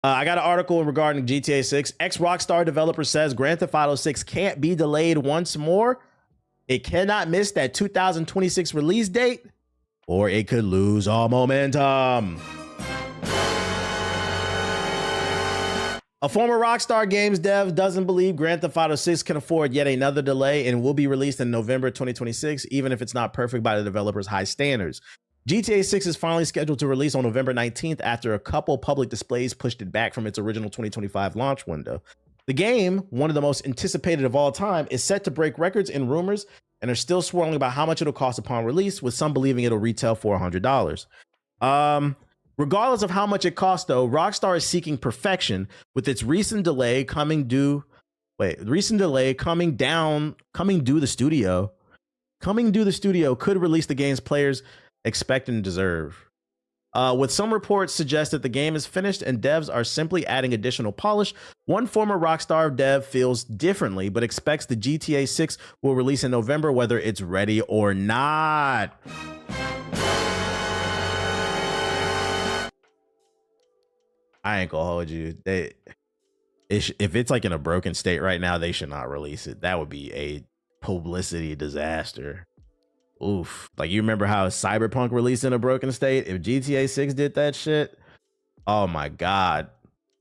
I got an article regarding GTA 6. Ex-Rockstar developer says Grand Theft Auto 6 can't be delayed once more. It cannot miss that 2026 release date, or it could lose all momentum. A former Rockstar Games dev doesn't believe Grand Theft Auto 6 can afford yet another delay and will be released in November 2026, even if it's not perfect by the developer's high standards. GTA 6 is finally scheduled to release on November 19th after a couple public displays pushed it back from its original 2025 launch window. The game, one of the most anticipated of all time, is set to break records in rumors and are still swirling about how much it'll cost upon release, with some believing it'll retail for $100. Regardless of how much it costs, though, Rockstar is seeking perfection, with its recent delay coming due the studio. Coming due the studio could release the game's players expect and deserve. With some reports suggest that the game is finished and devs are simply adding additional polish, one former Rockstar dev feels differently, but expects the GTA 6 will release in November, whether it's ready or not. I ain't gonna hold you. If it's like in a broken state right now, they should not release it. That would be a publicity disaster. Oof. Like, you remember how Cyberpunk released in a broken state? If GTA 6 did that shit, oh my God.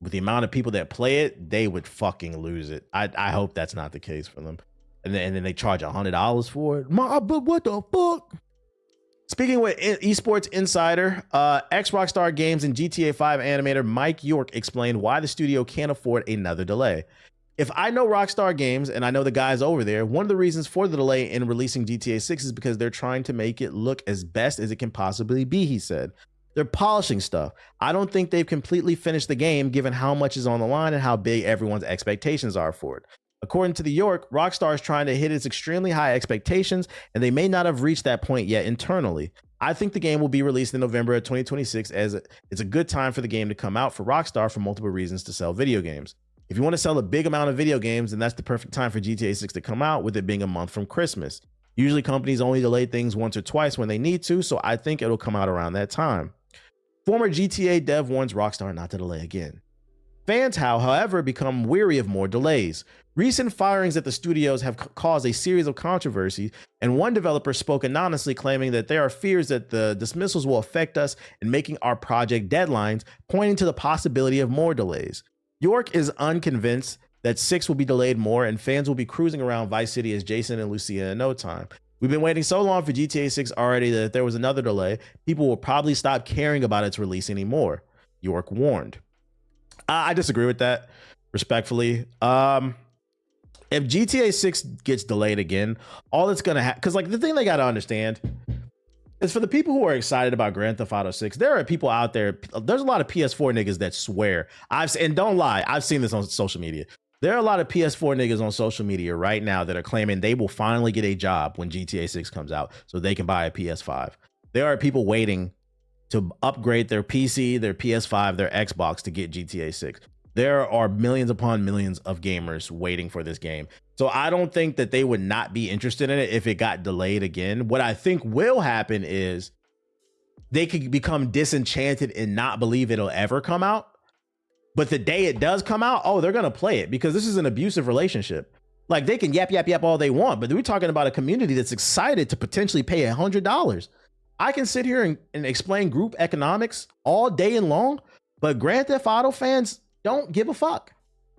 With the amount of people that play it, they would fucking lose it. I hope that's not the case for them. And then they charge $100 for it. But what the fuck? Speaking with Esports Insider, ex-Rockstar Games and GTA 5 animator Mike York explained why the studio can't afford another delay. If I know Rockstar Games and I know the guys over there, one of the reasons for the delay in releasing GTA 6 is because they're trying to make it look as best as it can possibly be, he said. They're polishing stuff. I don't think they've completely finished the game given how much is on the line and how big everyone's expectations are for it. According to the York, Rockstar is trying to hit its extremely high expectations, and they may not have reached that point yet internally. I think the game will be released in November of 2026, as it's a good time for the game to come out for Rockstar for multiple reasons to sell video games. If you want to sell a big amount of video games, then that's the perfect time for GTA 6 to come out, with it being a month from Christmas. Usually companies only delay things once or twice when they need to, so I think it'll come out around that time. Former GTA dev warns Rockstar not to delay again. Fans, however, become weary of more delays. Recent firings at the studios have caused a series of controversies, and one developer spoke anonymously, claiming that there are fears that the dismissals will affect us in making our project deadlines, pointing to the possibility of more delays. York is unconvinced that 6 will be delayed more, and fans will be cruising around Vice City as Jason and Lucia in no time. We've been waiting so long for GTA 6 already that if there was another delay, people will probably stop caring about its release anymore, York warned. I disagree with that, respectfully. If GTA 6 gets delayed again, all it's gonna happen, because like the thing they gotta understand is, for the people who are excited about Grand Theft Auto 6, there are people out there. There's a lot of PS4 niggas that swear. And don't lie, I've seen this on social media. There are a lot of PS4 niggas on social media right now that are claiming they will finally get a job when GTA 6 comes out so they can buy a PS5. There are people waiting to upgrade their PC, their PS5, their Xbox to get GTA 6. There are millions upon millions of gamers waiting for this game. So I don't think that they would not be interested in it if it got delayed again. What I think will happen is they could become disenchanted and not believe it'll ever come out. But the day it does come out, oh, they're going to play it, because this is an abusive relationship. Like, they can yap all they want, but we're talking about a community that's excited to potentially pay $100. I can sit here and explain group economics all day and long, but Grand Theft Auto fans don't give a fuck.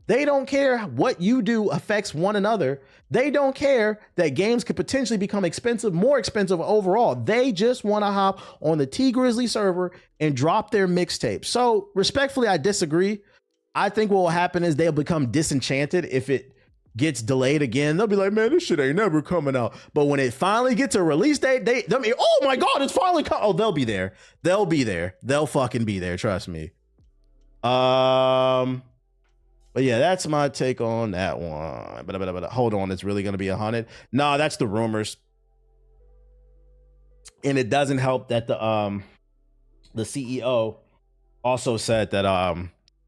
They don't care what you do affects one another. They don't care that games could potentially become expensive, more expensive overall. They just want to hop on the T Grizzly server and drop their mixtape. So respectfully, I disagree. I think what will happen is they'll become disenchanted if it gets delayed again. They'll be like, man, this shit ain't never coming out. But when it finally gets a release date, they'll be, oh my God, it's finally coming. Oh, they'll be there. They'll be there. They'll fucking be there. Trust me. But yeah, that's my take on that one. But hold on, it's really gonna be 100. No, that's the rumors. And it doesn't help that the CEO also said that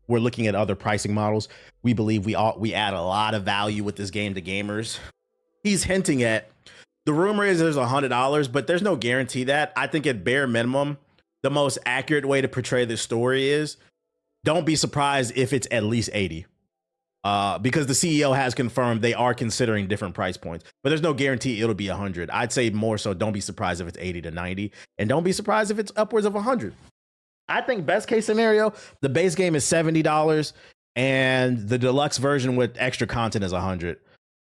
we're looking at other pricing models. We believe we add a lot of value with this game to gamers. He's hinting at, the rumor is there's $100, but there's no guarantee that. I think at bare minimum, the most accurate way to portray this story is don't be surprised if it's at least 80. Because the CEO has confirmed they are considering different price points, but there's no guarantee it'll be 100. I'd say more so don't be surprised if it's 80 to 90, and don't be surprised if it's upwards of 100. I think best case scenario, the base game is $70 and the deluxe version with extra content is 100.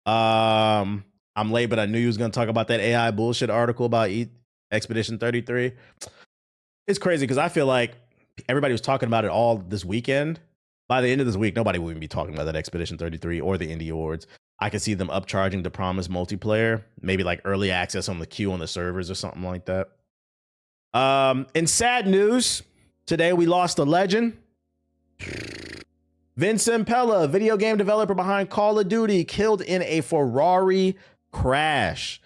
I'm late, but I knew you was gonna talk about that AI bullshit article about Expedition 33. It's crazy because I feel like everybody was talking about it all this weekend. By the end of this week, nobody will even be talking about that Expedition 33 or the Indie Awards. I could see them upcharging the promised multiplayer, maybe like early access on the queue on the servers or something like that. In sad news, today we lost a legend. Vince Zampella, video game developer behind Call of Duty, killed in a Ferrari crash.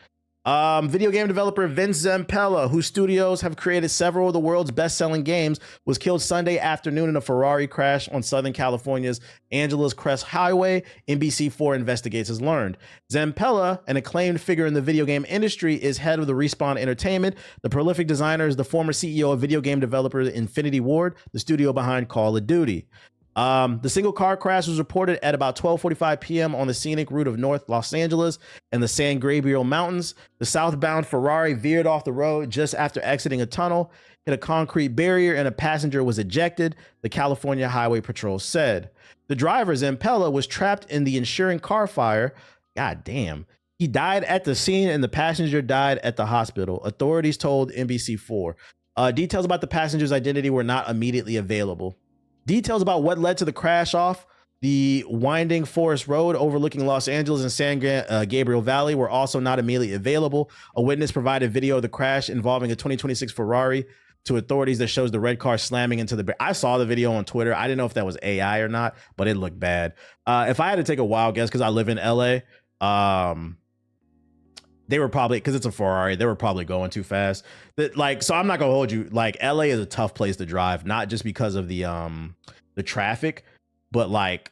Video game developer Vince Zampella, whose studios have created several of the world's best-selling games, was killed Sunday afternoon in a Ferrari crash on Southern California's Angeles Crest Highway, NBC4 investigators learned. Zampella, an acclaimed figure in the video game industry, is head of the Respawn Entertainment. The prolific designer is the former CEO of video game developer Infinity Ward, the studio behind Call of Duty. The single car crash was reported at about 12:45 p.m. on the scenic route of North Los Angeles and the San Gabriel Mountains. The southbound Ferrari veered off the road just after exiting a tunnel, hit a concrete barrier, and a passenger was ejected, the California Highway Patrol said. The driver, Zampella, was trapped in the ensuing car fire. God damn. He died at the scene and the passenger died at the hospital, authorities told NBC4. Details about the passenger's identity were not immediately available. Details about what led to the crash off the winding forest road overlooking Los Angeles and San Gabriel Valley were also not immediately available. A witness provided video of the crash involving a 2026 Ferrari to authorities that shows the red car slamming into the... I saw the video on Twitter. I didn't know if that was AI or not, but it looked bad. If I had to take a wild guess, because I live in LA, they were probably, because it's a Ferrari, they were probably going too fast. So I'm not gonna hold you. Like, LA is a tough place to drive, not just because of the traffic, but like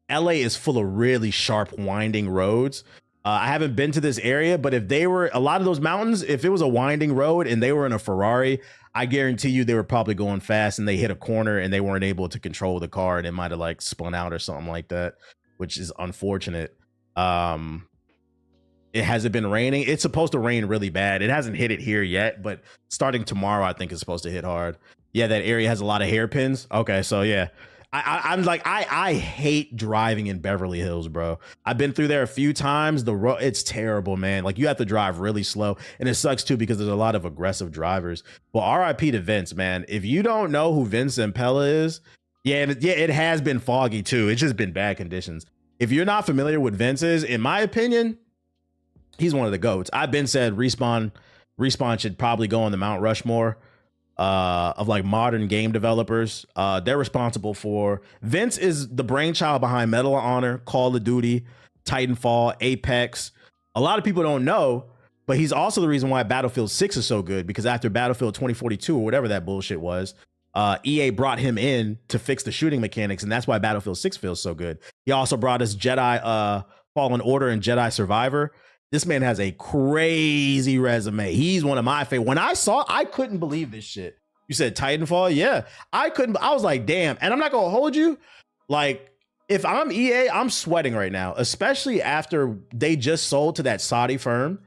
LA is full of really sharp winding roads. I haven't been to this area, but if they were, a lot of those mountains, if it was a winding road and they were in a Ferrari, I guarantee you they were probably going fast and they hit a corner and they weren't able to control the car and it might have like spun out or something like that, which is unfortunate. It hasn't been raining. It's supposed to rain really bad. It hasn't hit it here yet, but starting tomorrow, I think it's supposed to hit hard. Yeah, that area has a lot of hairpins. Okay, so yeah. I'm like, I hate driving in Beverly Hills, bro. I've been through there a few times. The road, it's terrible, man. Like, you have to drive really slow. And it sucks too, because there's a lot of aggressive drivers. Well, RIP to Vince, man. If you don't know who Vince Zampella is, it has been foggy too. It's just been bad conditions. If you're not familiar with Vince is, in my opinion, he's one of the GOATs. I've been said Respawn should probably go on the Mount Rushmore of like modern game developers. They're responsible for... Vince is the brainchild behind Medal of Honor, Call of Duty, Titanfall, Apex. A lot of people don't know, but he's also the reason why Battlefield 6 is so good, because after Battlefield 2042 or whatever that bullshit was, EA brought him in to fix the shooting mechanics, and that's why Battlefield 6 feels so good. He also brought us Jedi Fallen Order and Jedi Survivor. This man has a crazy resume. He's one of my favorite. When I couldn't believe this shit. You said Titanfall? Yeah. I was like, damn. And I'm not going to hold you. Like, if I'm EA, I'm sweating right now, especially after they just sold to that Saudi firm.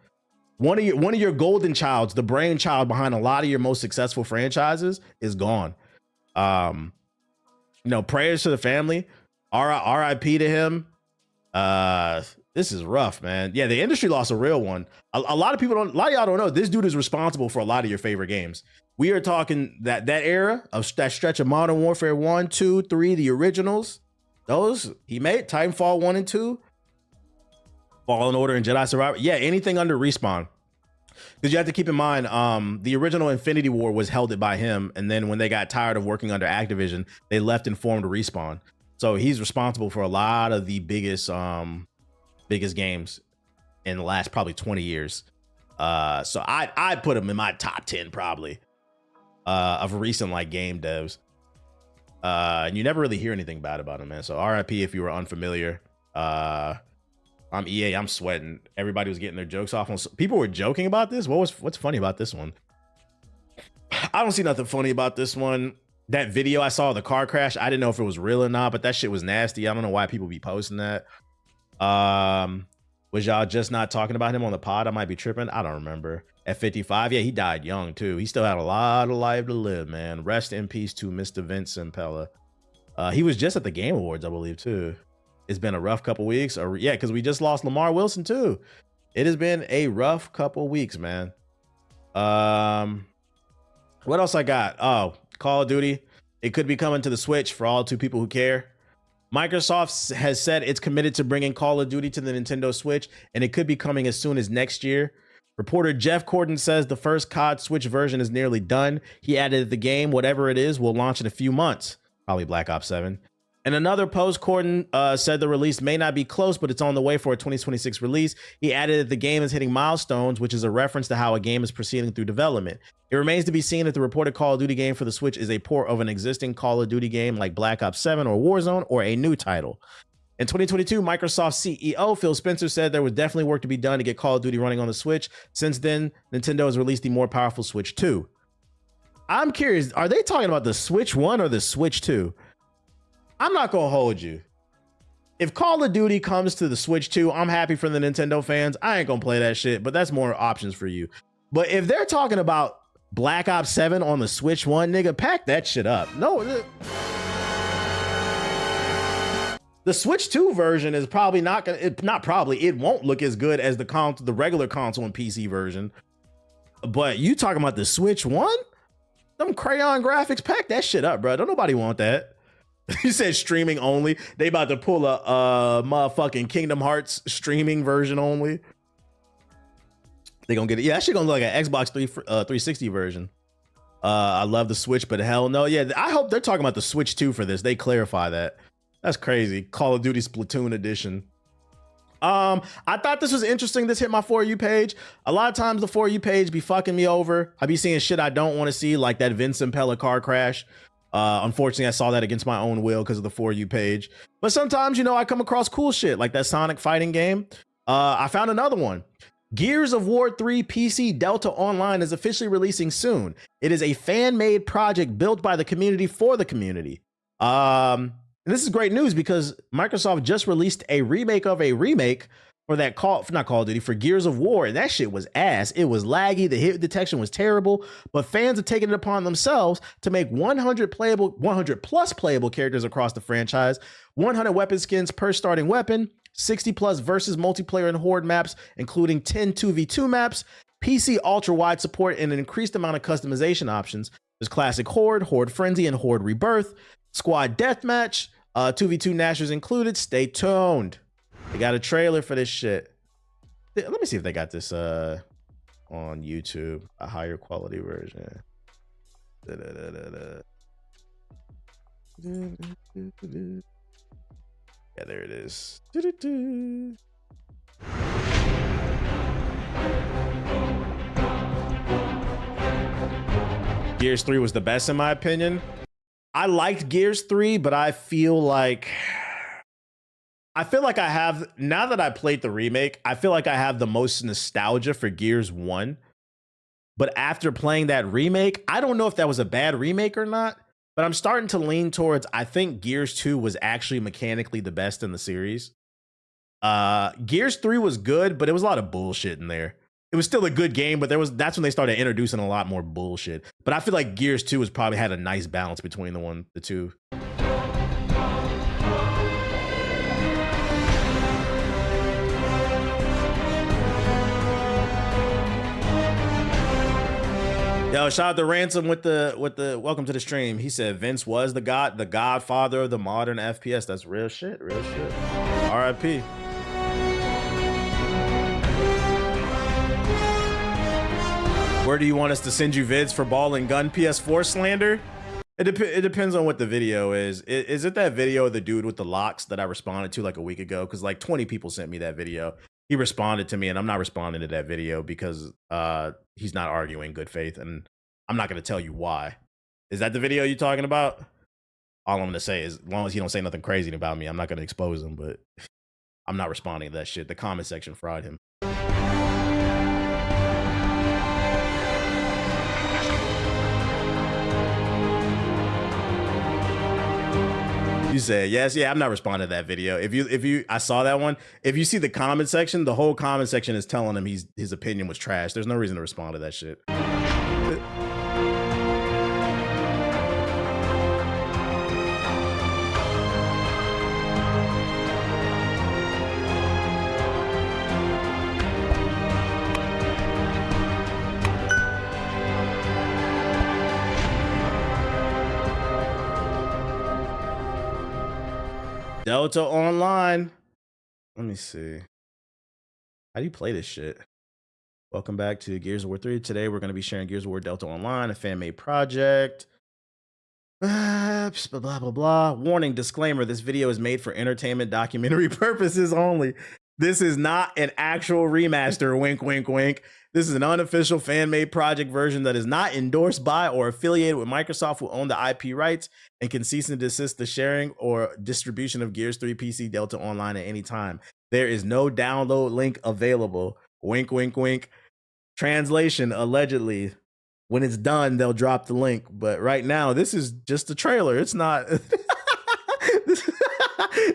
One of your golden childs, the brainchild behind a lot of your most successful franchises, is gone. Prayers to the family. RIP to him. This is rough, man. Yeah, the industry lost a real one. A lot of y'all don't know, this dude is responsible for a lot of your favorite games. We are talking that era of that stretch of Modern Warfare 1, 2, 3, the originals. Those he made. Titanfall 1 and 2, Fallen Order and Jedi Survivor. Yeah, anything under Respawn. Because you have to keep in mind, the original Infinity War was held by him, and then when they got tired of working under Activision, they left and formed Respawn. So he's responsible for a lot of the biggest games in the last probably 20 years. So I'd put him in my top 10 probably of recent like game devs. And you never really hear anything bad about him, man. So RIP if you were unfamiliar. I'm EA, I'm sweating. Everybody was getting their jokes off on. People were joking about this. What's funny about this one? I don't see nothing funny about this one. that video I saw of the car crash, I didn't know if it was real or not, but that shit was nasty. I don't know why people be posting that. Was y'all just not talking about him on the pod? I might be tripping. I don't remember. At 55, yeah, he died young too. He still had a lot of life to live, man. Rest in peace to Mr. Vince Impella. He was just at the Game Awards, I believe, too. It's been a rough couple weeks. Yeah, because we just lost Lamar Wilson too. It has been a rough couple weeks, man. What else I got? Oh, Call of Duty. It could be coming to the Switch for all two people who care. Microsoft has said it's committed to bringing Call of Duty to the Nintendo Switch, and it could be coming as soon as next year. Reporter Jeff Corden says the first COD Switch version is nearly done. He added the game, whatever it is, will launch in a few months. Probably Black Ops 7. In another post, Corden said the release may not be close, but it's on the way for a 2026 release. He added that the game is hitting milestones, which is a reference to how a game is proceeding through development. It remains to be seen if the reported Call of Duty game for the Switch is a port of an existing Call of Duty game like Black Ops 7 or Warzone, or a new title. In 2022, Microsoft CEO Phil Spencer said there was definitely work to be done to get Call of Duty running on the Switch. Since then, Nintendo has released the more powerful Switch 2. I'm curious, are they talking about the Switch 1 or the Switch 2? I'm not gonna hold you. If Call of Duty comes to the Switch 2, I'm happy for the Nintendo fans. I ain't gonna play that shit, but that's more options for you. But if they're talking about Black Ops 7 on the Switch 1, nigga, pack that shit up. No, the Switch 2 version is probably not gonna, it won't look as good as the regular console and PC version. But you talking about the Switch 1? Them crayon graphics, pack that shit up, bro. Don't nobody want that. You said streaming only. They about to pull a motherfucking Kingdom Hearts streaming version only. They gonna get it. Yeah, that shit gonna look like an Xbox 360 version. I love the Switch, but hell no. Yeah, I hope they're talking about the Switch 2 for this. They clarify that. That's crazy. Call of Duty Splatoon edition. I thought this was interesting. This hit my For You page. A lot of times the For You page be fucking me over. I be seeing shit I don't want to see, like that Vince Impella car crash. Unfortunately, I saw that against my own will because of the For You page. But sometimes, you know, I come across cool shit like that Sonic fighting game. I found another one. Gears of War 3 PC Delta Online is officially releasing soon. It is a fan-made project built by the community for the community. And this is great news because Microsoft just released a remake of a remake for that for Gears of War, and that shit was ass. It was laggy, the hit detection was terrible, but fans are taking it upon themselves to make 100 plus playable characters across the franchise, 100 weapon skins per starting weapon, 60 plus versus multiplayer and horde maps, including 10 2v2 maps, PC ultra-wide support, and an increased amount of customization options. There's classic horde, horde frenzy, and horde rebirth, squad deathmatch, 2v2 nashers included. Stay tuned. They got a trailer for this shit. Let me see if they got this on YouTube, a higher quality version. Yeah, there it is. Gears 3 was the best in my opinion. I liked Gears 3, but I feel like I have, now that I played the remake, I feel like I have the most nostalgia for Gears 1. But after playing that remake, I don't know if that was a bad remake or not, but I'm starting to lean towards, I think Gears 2 was actually mechanically the best in the series. Gears 3 was good, but it was a lot of bullshit in there. It was still a good game, but that's when they started introducing a lot more bullshit. But I feel like Gears 2 has probably had a nice balance between the two. Yo, shout out to Ransom with the welcome to the stream. He said Vince was the godfather of the modern FPS. That's real shit, real shit. RIP. Where do you want us to send you vids for ball and gun PS4 slander? It depends on what the video is. Is it that video of the dude with the locks that I responded to like a week ago? Because like 20 people sent me that video. He responded to me, and I'm not responding to that video because he's not arguing good faith, and I'm not going to tell you why. Is that the video you're talking about? All I'm going to say is, as long as he don't say nothing crazy about me, I'm not going to expose him, but I'm not responding to that shit. The comment section fried him. You said yes. Yeah, I'm not responding to that video. I saw that one. If you see the comment section, the whole comment section is telling him his opinion was trash. There's no reason to respond to that shit. Delta Online. Let me see. How do you play this shit? Welcome back to Gears of War 3. Today we're going to be sharing Gears of War Delta Online, a fan-made project. Blah, blah, blah, blah. Warning, disclaimer, this video is made for entertainment documentary purposes only. This is not an actual remaster, wink, wink, wink. This is an unofficial fan-made project version that is not endorsed by or affiliated with Microsoft, who own the IP rights and can cease and desist the sharing or distribution of Gears 3 PC Delta Online at any time. There is no download link available. Wink, wink, wink. Translation, allegedly. When it's done, they'll drop the link. But right now, this is just a trailer. It's not...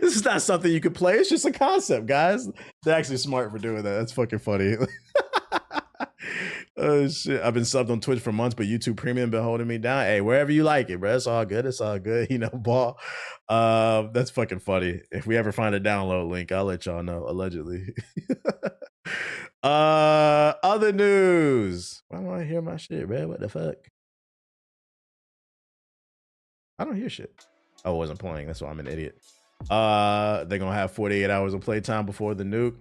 This is not something you could play. It's just a concept, guys. They're actually smart for doing that. That's fucking funny. Oh shit! I've been subbed on Twitch for months, but YouTube Premium been holding me down. Hey, wherever you like it, bro. It's all good. It's all good. You know, ball. That's fucking funny. If we ever find a download link, I'll let y'all know. Allegedly. Other news. Why don't I hear my shit, bro? What the fuck? I don't hear shit. Oh, I wasn't playing. That's why I'm an idiot. They're gonna have 48 hours of playtime before the nuke.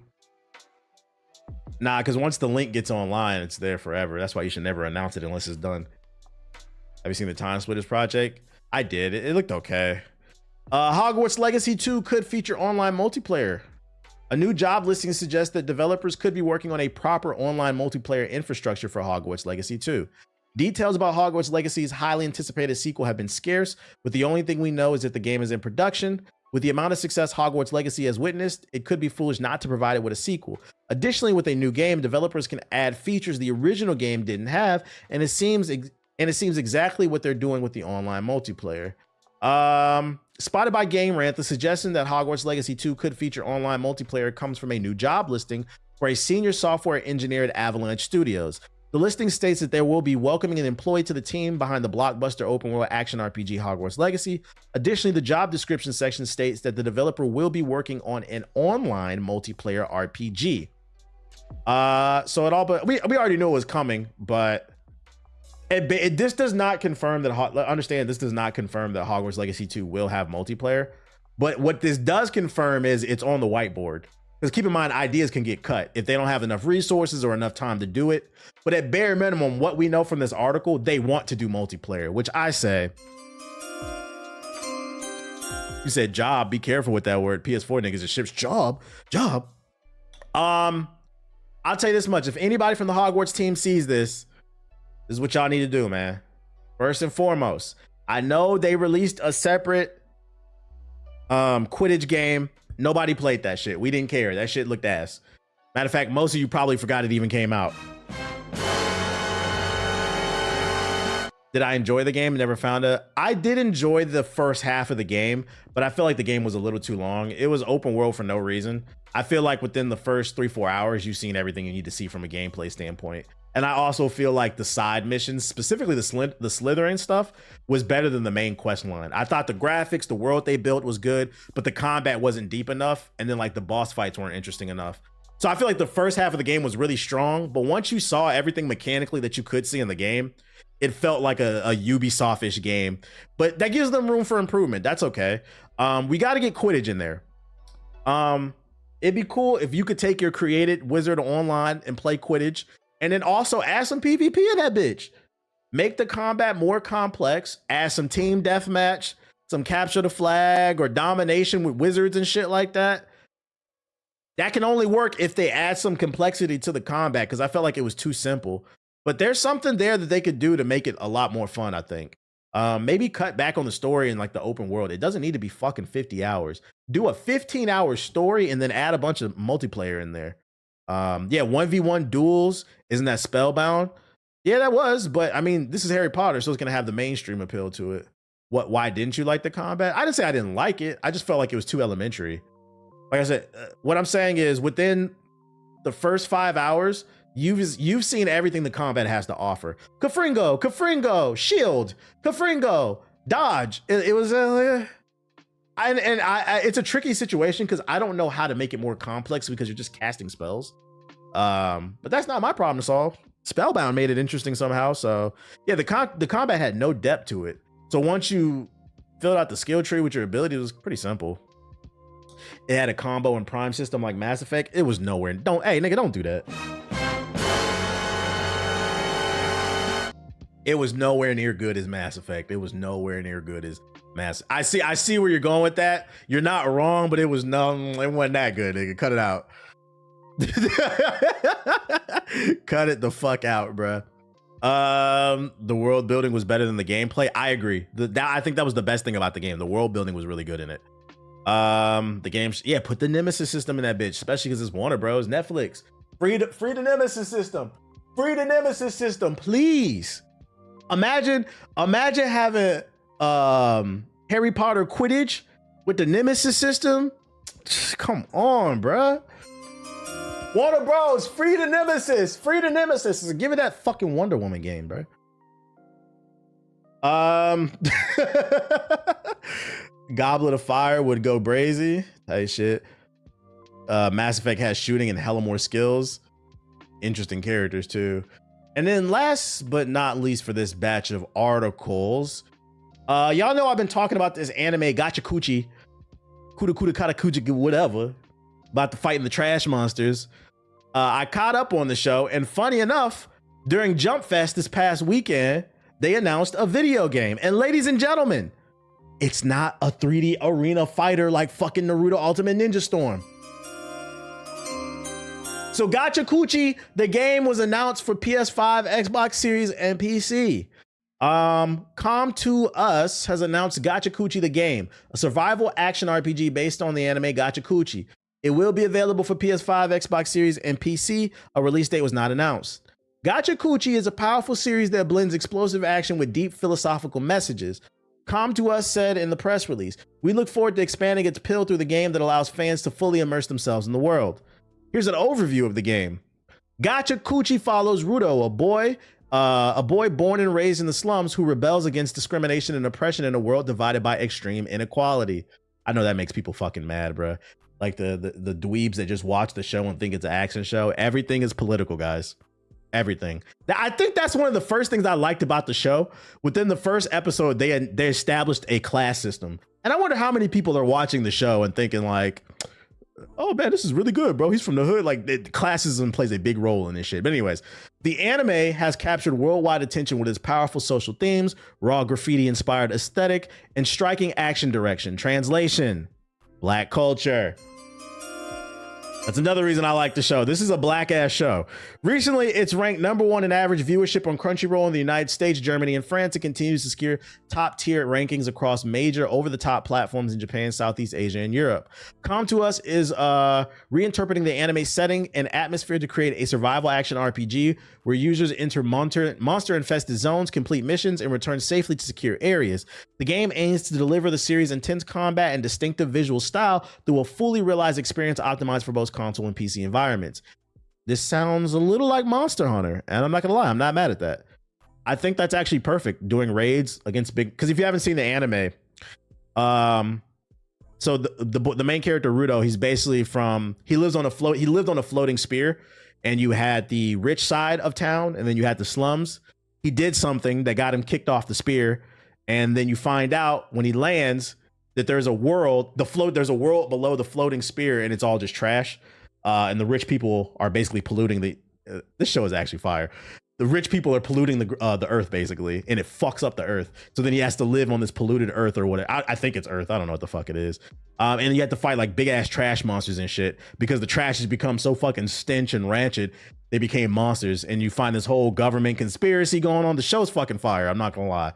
Nah, because once the link gets online, it's there forever. That's why you should never announce it unless it's done. Have you seen the Time Splitters project? I did. It looked okay. Hogwarts Legacy 2 could feature online multiplayer. A new job listing suggests that developers could be working on a proper online multiplayer infrastructure for Hogwarts Legacy 2. Details about Hogwarts Legacy's highly anticipated sequel have been scarce, but the only thing we know is that the game is in production. With the amount of success Hogwarts Legacy has witnessed, it could be foolish not to provide it with a sequel. Additionally, with a new game, developers can add features the original game didn't have, and it seems exactly what they're doing with the online multiplayer. Spotted by Game Rant, the suggestion that Hogwarts Legacy 2 could feature online multiplayer comes from a new job listing for a senior software engineer at Avalanche Studios. The listing states that they will be welcoming an employee to the team behind the blockbuster open world action RPG Hogwarts Legacy. Additionally, the job description section states that the developer will be working on an online multiplayer RPG. So it all, but we already knew it was coming, but this does not confirm that. Understand, this does not confirm that Hogwarts Legacy 2 will have multiplayer. But what this does confirm is it's on the whiteboard. Because keep in mind, ideas can get cut if they don't have enough resources or enough time to do it. But at bare minimum, what we know from this article, they want to do multiplayer, which I say. You said job. Be careful with that word. PS4 niggas, it ships job. I'll tell you this much. If anybody from the Hogwarts team sees this, this is what y'all need to do, man. First and foremost, I know they released a separate Quidditch game. Nobody played that shit. We didn't care. That shit looked ass. Matter of fact, most of you probably forgot it even came out. Did I enjoy the game? Never found it. I did enjoy the first half of the game, but I feel like the game was a little too long. It was open world for no reason. I feel like within the first 3-4 hours, you've seen everything you need to see from a gameplay standpoint. And I also feel like the side missions, specifically the Slytherin stuff, was better than the main quest line. I thought the graphics, the world they built was good, but the combat wasn't deep enough. And then like the boss fights weren't interesting enough. So I feel like the first half of the game was really strong, but once you saw everything mechanically that you could see in the game, it felt like a Ubisoft-ish game, but that gives them room for improvement. That's okay. We got to get Quidditch in there. It'd be cool if you could take your created wizard online and play Quidditch, and then also add some PvP in that bitch. Make the combat more complex, add some team deathmatch, some capture the flag or domination with wizards and shit like that. That can only work if they add some complexity to the combat, because I felt like it was too simple. But there's something there that they could do to make it a lot more fun, I think. Maybe cut back on the story in like the open world. It doesn't need to be fucking 50 hours. Do a 15-hour story and then add a bunch of multiplayer in there. Yeah, 1v1 duels. Isn't that Spellbound? Yeah, that was. But I mean, this is Harry Potter, so it's going to have the mainstream appeal to it. why didn't you like the combat? I didn't say I didn't like it. I just felt like it was too elementary. Like I said, what I'm saying is within the first 5 hours, you've seen everything the combat has to offer. Kafringo, shield, Kafringo, dodge. It was it's a tricky situation because I don't know how to make it more complex because you're just casting spells. But that's not my problem to solve. Spellbound made it interesting somehow. So yeah, the combat had no depth to it. So once you filled out the skill tree with your ability, it was pretty simple. It had a combo and prime system like Mass Effect. It was nowhere. Hey nigga, don't do that. It was nowhere near good as Mass Effect. It was nowhere near good as Mass. I see where you're going with that. You're not wrong, but it wasn't that good, nigga. Cut it out. Cut it the fuck out, bruh. The world building was better than the gameplay. I agree. I think that was the best thing about the game. The world building was really good in it. The game, yeah, put the Nemesis system in that bitch, especially because it's Warner Bros. Netflix. Free the Nemesis system. Free the Nemesis system, please. Imagine having Harry Potter Quidditch with the Nemesis system. Come on, bruh. Warner Bros. Free the Nemesis. Free the Nemesis. Give it that fucking Wonder Woman game, bro. Goblet of Fire would go brazy. Hey, shit. Mass Effect has shooting and hella more skills. Interesting characters, too. And then last but not least for this batch of articles, y'all know I've been talking about this anime Gachakuchi, Kuda Katakuchi, whatever, about the fighting the trash monsters. I caught up on the show, and funny enough, during Jump Fest this past weekend, they announced a video game. And ladies and gentlemen, it's not a 3D arena fighter like fucking Naruto Ultimate Ninja Storm. So Gachakuchi, the game was announced for PS5, Xbox Series, and PC. Com2uS has announced Gachakuchi the game, a survival action RPG based on the anime Gachakuchi. It will be available for PS5, Xbox Series, and PC. A release date was not announced. Gachakuchi is a powerful series that blends explosive action with deep philosophical messages. Com2uS said in the press release, "We look forward to expanding its appeal through the game that allows fans to fully immerse themselves in the world." Here's an overview of the game. Gachakuchi follows Rudo, a boy born and raised in the slums who rebels against discrimination and oppression in a world divided by extreme inequality. I know that makes people fucking mad, bro. Like the dweebs that just watch the show and think it's an action show. Everything is political, guys. Everything. I think that's one of the first things I liked about the show. Within the first episode, they established a class system. And I wonder how many people are watching the show and thinking like, oh man, this is really good, bro. He's from the hood. Like classism plays a big role in this shit. But anyways, the anime has captured worldwide attention with its powerful social themes, raw graffiti-inspired aesthetic, and striking action direction. Translation: Black culture. That's another reason I like the show. This is a black ass show. Recently, it's ranked #1 in average viewership on Crunchyroll in the United States, Germany, and France. It continues to secure top tier rankings across major over the top platforms in Japan, Southeast Asia, and Europe. Com2uS is reinterpreting the anime setting and atmosphere to create a survival action RPG where users enter monster infested zones, complete missions, and return safely to secure areas. The game aims to deliver the series' intense combat and distinctive visual style through a fully realized experience optimized for both console and PC environments. This sounds a little like Monster Hunter, and I'm not gonna lie, I'm not mad at that. I think that's actually perfect, doing raids against big, because if you haven't seen the anime, so the main character Rudo, he's basically he lived on a floating spear, and you had the rich side of town and then you had the slums. He did something that got him kicked off the spear, and then you find out when he lands that there's a world below the floating spear, and it's all just trash. And the rich people are basically polluting this show is actually fire. The rich people are polluting the earth basically, and it fucks up the earth. So then he has to live on this polluted earth or whatever. I think it's earth. I don't know what the fuck it is. And you have to fight like big ass trash monsters and shit because the trash has become so fucking stench and rancid. They became monsters, and you find this whole government conspiracy going on. The show's fucking fire. I'm not gonna lie.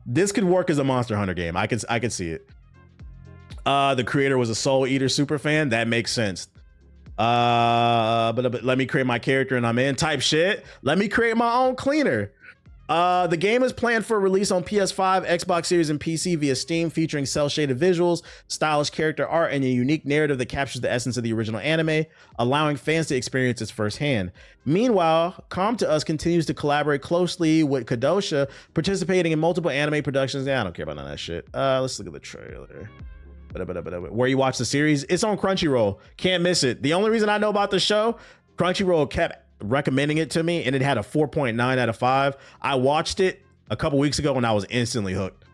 This could work as a Monster Hunter game. I could see it. The creator was a Soul Eater super fan. That makes sense. But let me create my character and I'm in type shit. Let me create my own cleaner. The game is planned for release on PS5, Xbox Series, and PC via Steam, featuring cel-shaded visuals, stylish character art, and a unique narrative that captures the essence of the original anime, allowing fans to experience it firsthand. Meanwhile, Come to Us continues to collaborate closely with Kodansha, participating in multiple anime productions. Yeah, I don't care about none of that shit. Let's look at the trailer. Where you watch the series, it's on Crunchyroll. Can't miss it. The only reason I know about the show, Crunchyroll kept recommending it to me, and it had a 4.9 out of 5. I watched it a couple weeks ago and I was instantly hooked.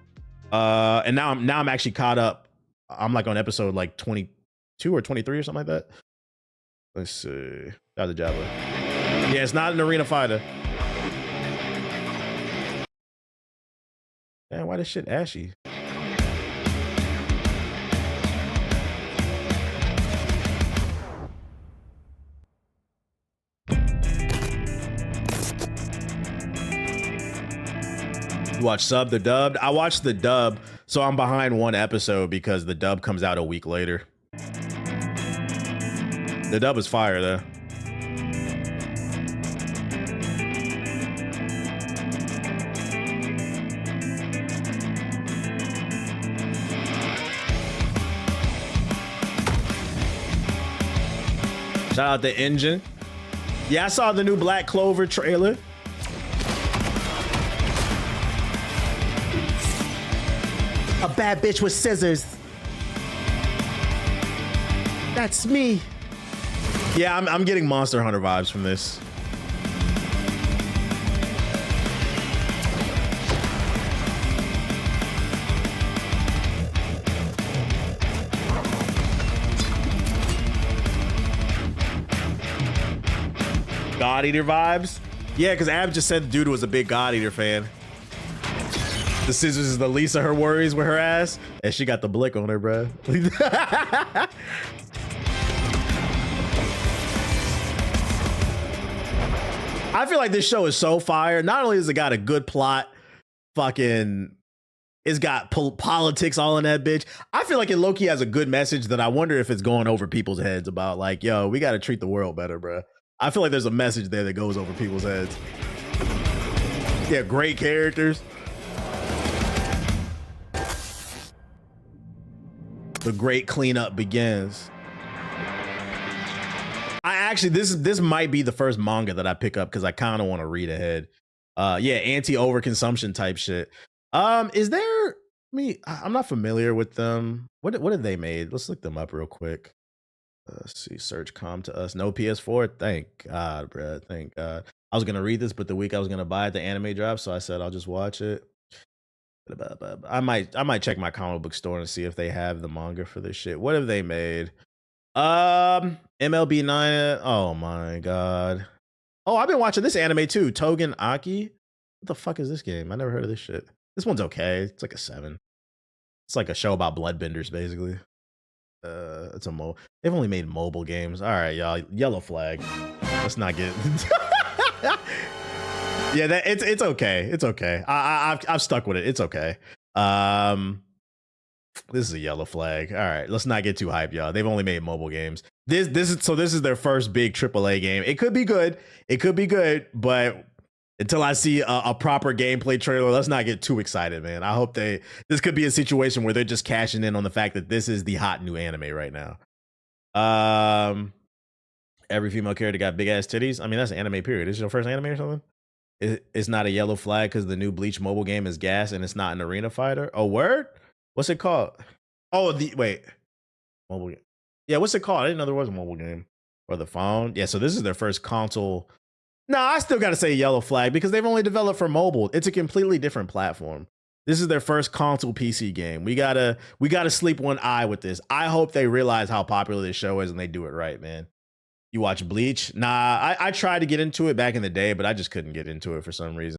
And now I'm actually caught up. I'm like on episode like 22 or 23 or something like that. Let's see. That's the Java. Yeah, it's not an arena fighter. Man, why this shit ashy? You watch sub, the dubbed? I watched the dub, so I'm behind one episode because the dub comes out a week later. The dub is fire though. Shout out to Engine. Yeah, I saw the new Black Clover trailer. A bad bitch with scissors. That's me. Yeah, I'm getting Monster Hunter vibes from this. God Eater vibes? Yeah, because Ab just said the dude was a big God Eater fan. The scissors is the least of her worries with her ass, and she got the blick on her, bro. I feel like this show is so fire. Not only has it got a good plot, fucking, it's got politics all in that bitch. I feel like it low-key has a good message that I wonder if it's going over people's heads about like, yo, we got to treat the world better, bro. I feel like there's a message there that goes over people's heads. Yeah, great characters. The great cleanup begins. I actually, this might be the first manga that I pick up because I kind of want to read ahead. Yeah, anti-overconsumption type shit. Is there I'm not familiar with them. What have they made? Let's look them up real quick. Let's see, search Come to Us. No PS4. Thank God, bro. Thank God. I was gonna read this, but the week I was gonna buy it, the anime dropped, so I said I'll just watch it. I might check my comic book store and see if they have the manga for this shit. What have they made? MLB 9. Oh my God. Oh, I've been watching this anime too. Togen Aki. What the fuck is this game? I never heard of this shit. This one's okay. It's like a 7. It's like a show about bloodbenders, basically. It's a they've only made mobile games. All right, y'all. Yellow Flag. Let's not get. Yeah, it's okay. It's okay. I've stuck with it. It's okay. This is a Yellow Flag. All right, let's not get too hyped, y'all. They've only made mobile games. This is their first big AAA game. It could be good. It could be good, but until I see a proper gameplay trailer, let's not get too excited, man. I hope this could be a situation where they're just cashing in on the fact that this is the hot new anime right now. Every female character got big ass titties. I mean, that's an anime period. This is your first anime or something? It's not a Yellow Flag because the new Bleach mobile game is gas and it's not an arena fighter. Oh, word? What's it called? Oh, wait. Mobile game. Yeah, what's it called? I didn't know there was a mobile game. Or the phone. Yeah, so this is their first console. No, I still got to say Yellow Flag because they've only developed for mobile. It's a completely different platform. This is their first console PC game. We gotta sleep one eye with this. I hope they realize how popular this show is and they do it right, man. You watch Bleach? Nah, I tried to get into it back in the day, but I just couldn't get into it for some reason.